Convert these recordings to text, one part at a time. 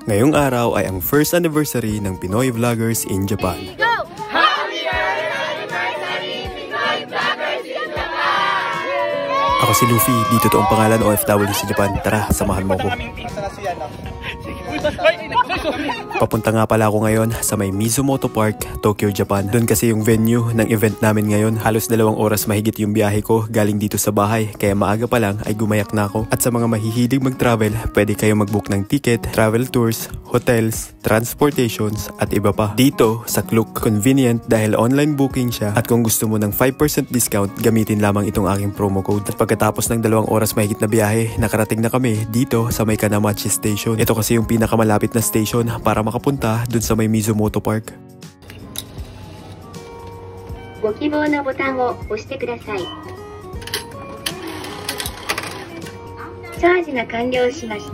Ngayong araw ay ang first anniversary ng Pinoy Vloggers in Japan. Ako si Luffy, dito to ang pangalan OFW sa Japan. Tara, samahan mo ko. Papunta nga pala ako ngayon sa may Mizumoto Park, Tokyo, Japan. Doon kasi yung venue ng event namin ngayon. Halos 2 oras mahigit yung biyahe ko galing dito sa bahay. Kaya maaga pa lang ay gumayak na ako. At sa mga mahihilig mag-travel, pwede kayo mag-book ng ticket, travel tours, hotels, transportations at iba pa. Dito sa Klook, convenient dahil online booking siya. At kung gusto mo ng 5% discount, gamitin lamang itong aking promo code. At pagkatapos ng 2 oras mahigit na biyahe, nakarating na kami dito sa may Kanamachi Station. Ito kasi yung pinakamalapit na station para makapunta dun sa may Mizumoto Park. ご希望のボタンを押してください。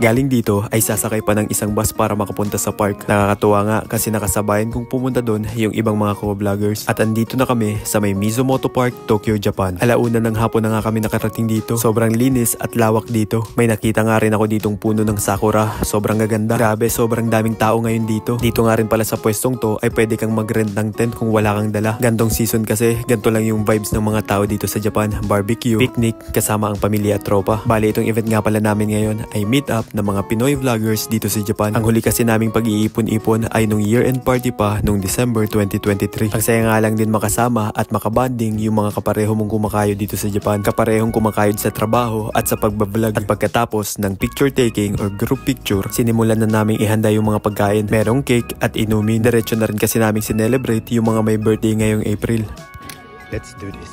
Galing dito ay sasakay pa ng isang bus para makapunta sa park. Nakakatuwa nga kasi nakasabayan kong pumunta doon yung ibang mga co-vloggers. At andito na kami sa may Mizumoto Park, Tokyo, Japan. Alauna ng hapon na nga kami nakarating dito. Sobrang linis at lawak dito. May nakita nga rin ako ditong puno ng sakura. Sobrang gaganda. Grabe, sobrang daming tao ngayon dito. Dito nga rin pala sa pwestong to ay pwede kang mag-rent ng tent kung wala kang dala. Gantong season kasi, ganto lang yung vibes ng mga tao dito sa Japan. Barbecue, picnic, kasama ang pamilya at tropa. Bali, itong event nga pala namin ngayon ay meet up ng mga Pinoy vloggers dito sa Japan. Ang huli kasi naming pag-iipon-ipon ay nung year-end party pa nung December 2023. Ang saya nga lang din makasama at makabanding yung mga kapareho mong kumakayod dito sa Japan. Kaparehong kumakayod sa trabaho at sa pagbablog. At pagkatapos ng picture taking or group picture, sinimulan na naming ihanda yung mga pagkain. Merong cake at inumin. Diretso na rin kasi naming sinelebrate yung mga may birthday ngayong April. Let's do this.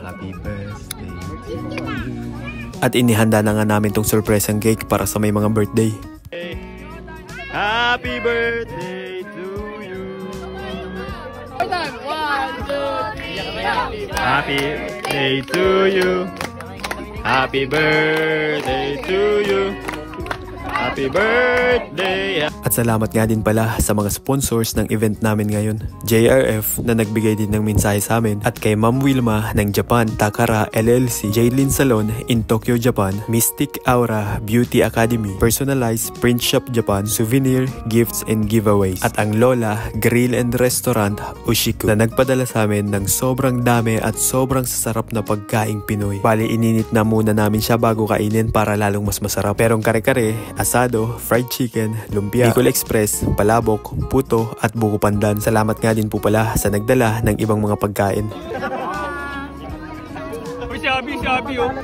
Happy birthday to you. At inihanda na nga namin tong surprise ang cake para sa may mga birthday. Happy birthday to you. Happy birthday to you. Happy birthday to you. Happy birthday! At salamat nga din pala sa mga sponsors ng event namin ngayon. JRF na nagbigay din ng mensahe sa amin at kay Ma'am Wilma ng Japan Takara LLC, Jaylin Salon in Tokyo, Japan, Mystic Aura Beauty Academy, Personalized Print Shop Japan, Souvenir, Gifts and Giveaways, at ang Lola Grill and Restaurant Ushiku na nagpadala sa amin ng sobrang dami at sobrang sasarap na pagkaing Pinoy. Bali, ininit na muna namin siya bago kainin para lalong mas masarap. Perong kare-kare, asado, fried chicken, lumpia, Bicol Express, palabok, puto at buko pandan. Salamat nga din po pala sa nagdala ng ibang mga pagkain.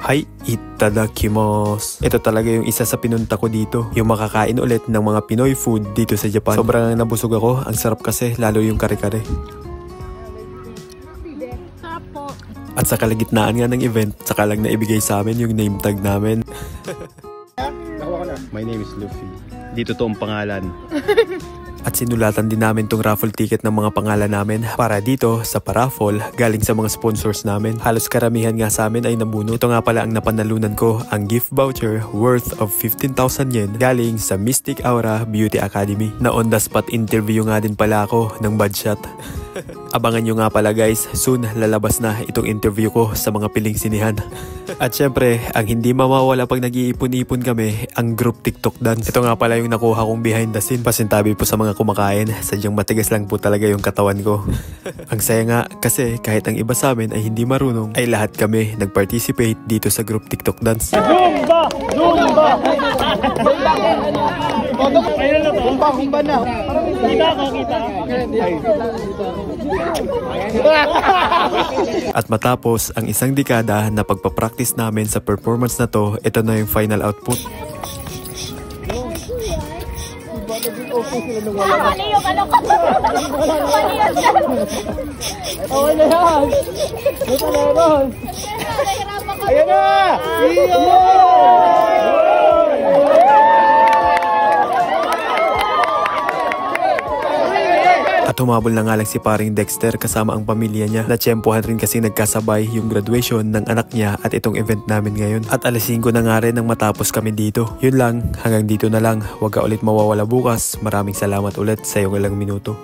Hi, itadakimasu. Ito talaga yung isa sa pinunta ko dito. Yung makakain ulit ng mga Pinoy food dito sa Japan. Sobrang nabusog ako. Ang sarap kasi, lalo yung kare-kare. At sa kalagitnaan nga ng event, saka lang naibigay sa amin yung name tag namin. My name is Luffy. Dito to ang pangalan. At sinulatan din namin tong raffle ticket ng mga pangalan namin para dito sa paraffle galing sa mga sponsors namin. Halos karamihan nga sa amin ay nabuno. Ito nga pala ang napanalunan ko, ang gift voucher worth of 15,000 yen galing sa Mystic Aura Beauty Academy. Na on the spot interview nga din pala ako ng Badshot. Abangan nyo nga pala guys, soon lalabas na itong interview ko sa mga piling sinihan. At syempre, ang hindi mawawala pag nag-iipon-ipon kami, ang group TikTok dance. Ito nga pala yung nakuha kong behind the scene. Pasintabi po sa mga kumakain, sadyang matigas lang po talaga yung katawan ko. Ang saya nga kasi kahit ang iba sa amin ay hindi marunong, ay lahat kami nag-participate dito sa group TikTok dance. Zumba! Zumba! Humba na. Kita ko, kita. At matapos ang isang dekada na pagpapractice namin sa performance na to, ito na yung final output. Mali yung ano ka. Mali yan dyan. Okay na yan. Buta na yan. Ayan na! At humabol na nga lang si paring Dexter kasama ang pamilya niya. Natsyempohan rin kasi nagkasabay yung graduation ng anak niya at itong event namin ngayon. At alas 5 na nga rin nang matapos kami dito. Yun lang, hanggang dito na lang. Huwag ka ulit mawawala bukas. Maraming salamat ulit sa iyong ilang minuto.